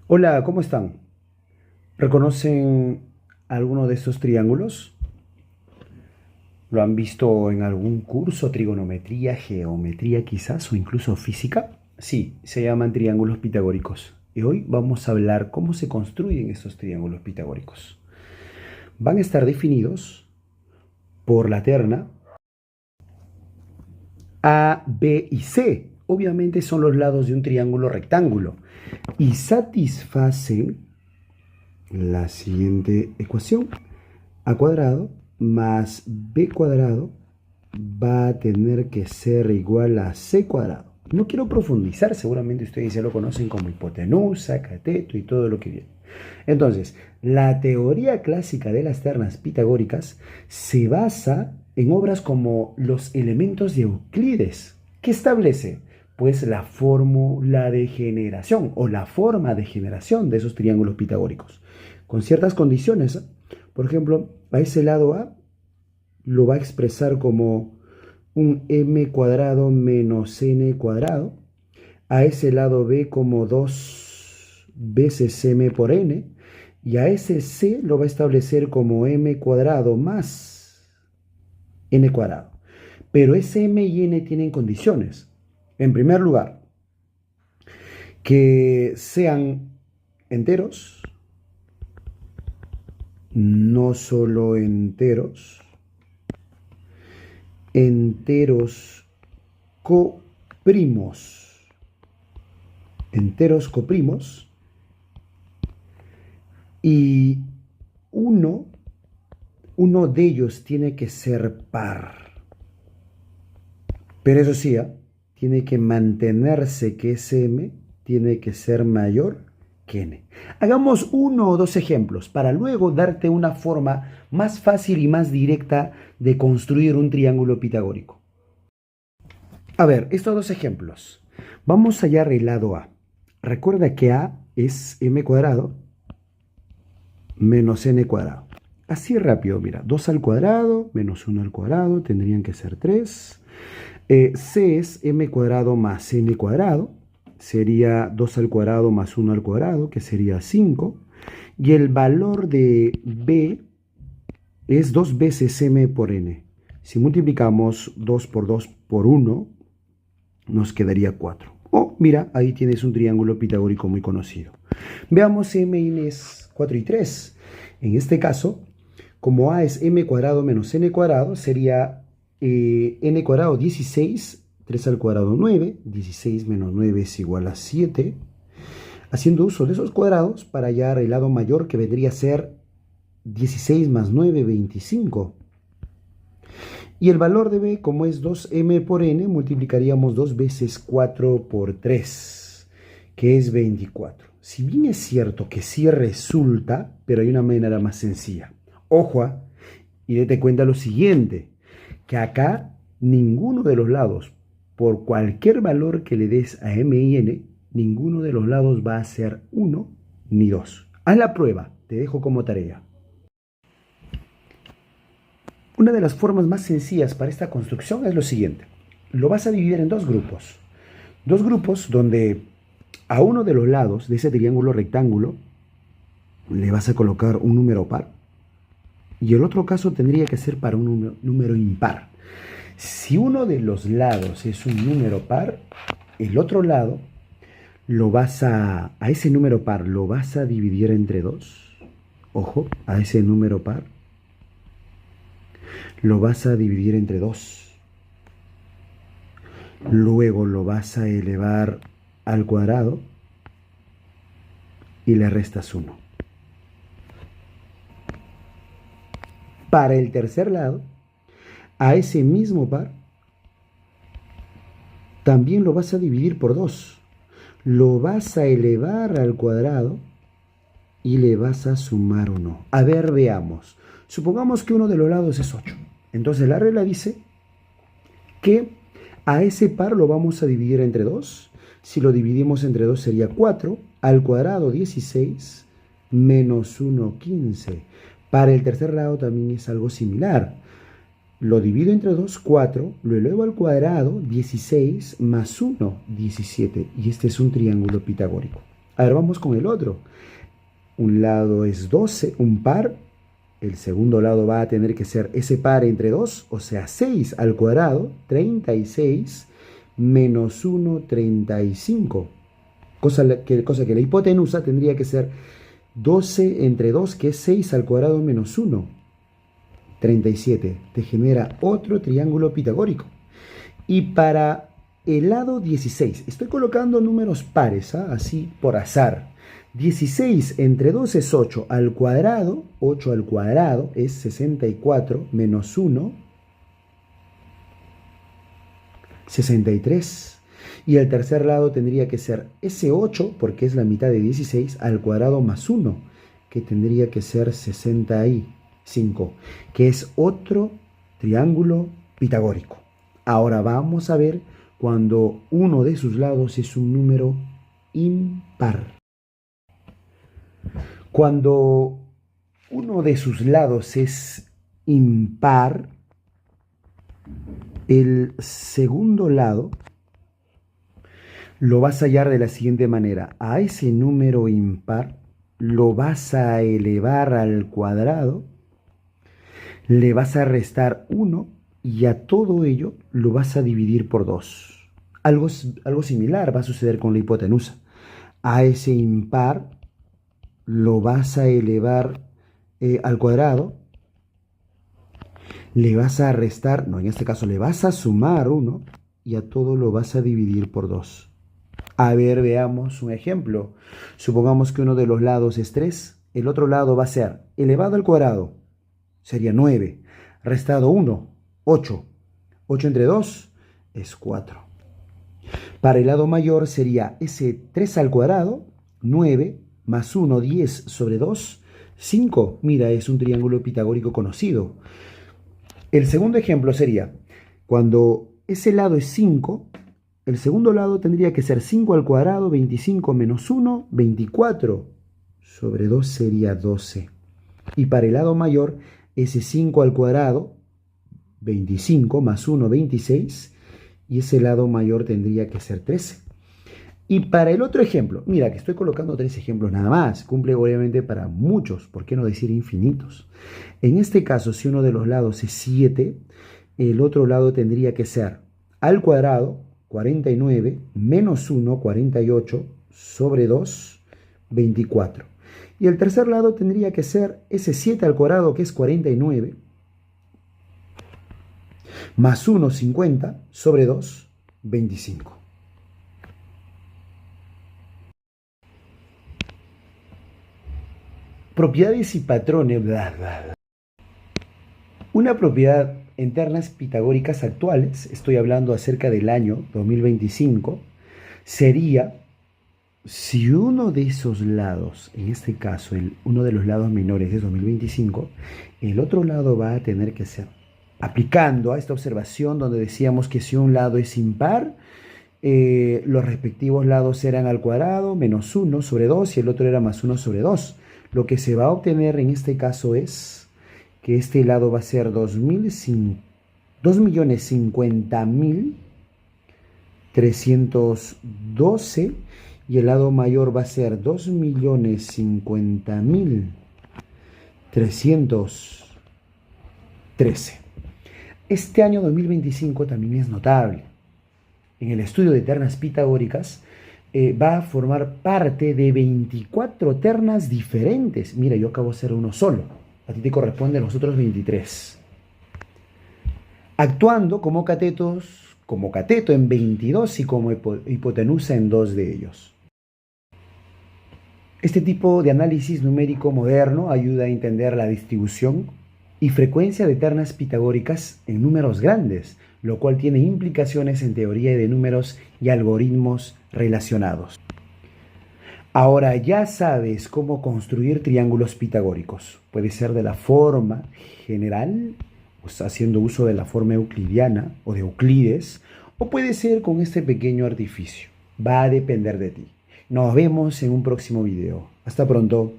Hola, ¿cómo están? ¿Reconocen alguno de estos triángulos? ¿Lo han visto en algún curso, trigonometría, geometría quizás, o incluso física? Sí, se llaman triángulos pitagóricos. Y hoy vamos a hablar cómo se construyen estos triángulos pitagóricos. Van a estar definidos por la terna A, B y C. Obviamente son los lados de un triángulo rectángulo y satisfacen la siguiente ecuación. A cuadrado más b cuadrado va a tener que ser igual a c cuadrado. No quiero profundizar, seguramente ustedes ya lo conocen como hipotenusa, cateto y todo lo que viene. Entonces, la teoría clásica de las ternas pitagóricas se basa en obras como los elementos de Euclides. ¿Qué establece? Pues la fórmula de generación o la forma de generación de esos triángulos pitagóricos, con ciertas condiciones. Por ejemplo, a ese lado A lo va a expresar como un m cuadrado menos n cuadrado, a ese lado B como 2 veces m por n, y a ese C lo va a establecer como m cuadrado más n cuadrado. Pero ese m y n tienen condiciones. En primer lugar, que sean enteros, no solo enteros coprimos, enteros coprimos, y uno, uno de ellos tiene que ser par. Pero eso sí, tiene que mantenerse que ese m tiene que ser mayor que n. Hagamos uno o dos ejemplos para luego darte una forma más fácil y más directa de construir un triángulo pitagórico. A ver, estos dos ejemplos. Vamos a hallar el lado A. Recuerda que A es m cuadrado menos n cuadrado. Así rápido, mira, 2 al cuadrado menos 1 al cuadrado tendrían que ser 3. C es m cuadrado más n cuadrado, sería 2 al cuadrado más 1 al cuadrado, que sería 5. Y el valor de B es 2 veces m por n. Si multiplicamos 2 por 2 por 1, nos quedaría 4. Oh, mira, ahí tienes un triángulo pitagórico muy conocido. Veamos m y n es 4 y 3. En este caso, como a es m cuadrado menos n cuadrado, sería n cuadrado 16, 3 al cuadrado 9, 16 menos 9 es igual a 7. Haciendo uso de esos cuadrados para hallar el lado mayor, que vendría a ser 16 más 9, 25. Y el valor de b, como es 2m por n, multiplicaríamos 2 veces 4 por 3, que es 24. Si bien es cierto que sí resulta, pero hay una manera más sencilla. Ojo, y date cuenta lo siguiente, que acá ninguno de los lados, por cualquier valor que le des a m y n, ninguno de los lados va a ser 1 ni 2. Haz la prueba, te dejo como tarea. Una de las formas más sencillas para esta construcción es lo siguiente. Lo vas a dividir en dos grupos. Dos grupos donde a uno de los lados de ese triángulo rectángulo le vas a colocar un número par y el otro caso tendría que ser para un número impar. Si uno de los lados es un número par, el otro lado a ese número par lo vas a dividir entre dos. Ojo, a ese número par lo vas a dividir entre dos. Luego lo vas a elevar al cuadrado y le restas 1. Para el tercer lado, a ese mismo par también lo vas a dividir por 2. Lo vas a elevar al cuadrado y le vas a sumar 1. A ver, veamos. Supongamos que uno de los lados es 8. Entonces la regla dice que a ese par lo vamos a dividir entre 2. Si lo dividimos entre 2 sería 4 al cuadrado 16 menos 1, 15. Para el tercer lado también es algo similar. Lo divido entre 2, 4, lo elevo al cuadrado, 16 más 1, 17. Y este es un triángulo pitagórico. A ver, vamos con el otro. Un lado es 12, un par. El segundo lado va a tener que ser ese par entre 2, o sea, 6 al cuadrado, 36, menos 1, 35. Cosa que la hipotenusa tendría que ser 12 entre 2, que es 6 al cuadrado menos 1. 37. Te genera otro triángulo pitagórico. Y para el lado 16, estoy colocando números pares, ¿ah? Así por azar. 16 entre 2 es 8 al cuadrado. 8 al cuadrado es 64 menos 1, 63. Y el tercer lado tendría que ser ese 8, porque es la mitad de 16, al cuadrado más 1, que tendría que ser 65, que es otro triángulo pitagórico. Ahora vamos a ver cuando uno de sus lados es un número impar. Cuando uno de sus lados es impar, el segundo lado lo vas a hallar de la siguiente manera. A ese número impar lo vas a elevar al cuadrado, le vas a restar 1 y a todo ello lo vas a dividir por 2. Algo similar va a suceder con la hipotenusa. A ese impar lo vas a elevar al cuadrado, le vas a restar, no, en este caso le vas a sumar 1 y a todo lo vas a dividir por 2. A ver, veamos un ejemplo. Supongamos que uno de los lados es 3, el otro lado va a ser elevado al cuadrado, sería 9, restado 1, 8. 8 entre 2 es 4. Para el lado mayor sería ese 3 al cuadrado, 9, más 1, 10 sobre 2, 5. Mira, es un triángulo pitagórico conocido. El segundo ejemplo sería, cuando ese lado es 5, el segundo lado tendría que ser 5 al cuadrado, 25 menos 1, 24. Sobre 2 sería 12. Y para el lado mayor, ese 5 al cuadrado, 25 más 1, 26. Y ese lado mayor tendría que ser 13. Y para el otro ejemplo, mira que estoy colocando 3 ejemplos nada más. Cumple obviamente para muchos, ¿por qué no decir infinitos? En este caso, si uno de los lados es 7, el otro lado tendría que ser al cuadrado, 49, menos 1, 48, sobre 2, 24. Y el tercer lado tendría que ser ese 7 al cuadrado, que es 49, más 1, 50, sobre 2, 25. Propiedades y patrones. Bla, bla, bla. Una propiedad en ternas pitagóricas actuales, estoy hablando acerca del año 2025, sería si uno de esos lados, en este caso uno de los lados menores es 2025, el otro lado va a tener que ser, aplicando a esta observación donde decíamos que si un lado es impar, los respectivos lados eran al cuadrado, menos 1 sobre 2 y el otro era más 1 sobre 2. Lo que se va a obtener en este caso es que este lado va a ser 2.050.312 y el lado mayor va a ser 2.050.313. Este año 2025 también es notable. En el estudio de ternas pitagóricas va a formar parte de 24 ternas diferentes. Mira, yo acabo de hacer uno solo. A ti te corresponden los otros 23. Actuando como cateto en 22 y como hipotenusa en 2 de ellos. Este tipo de análisis numérico moderno ayuda a entender la distribución y frecuencia de ternas pitagóricas en números grandes, lo cual tiene implicaciones en teoría de números y algoritmos relacionados. Ahora ya sabes cómo construir triángulos pitagóricos. Puede ser de la forma general, haciendo uso de la forma euclidiana o de Euclides, o puede ser con este pequeño artificio. Va a depender de ti. Nos vemos en un próximo video. Hasta pronto.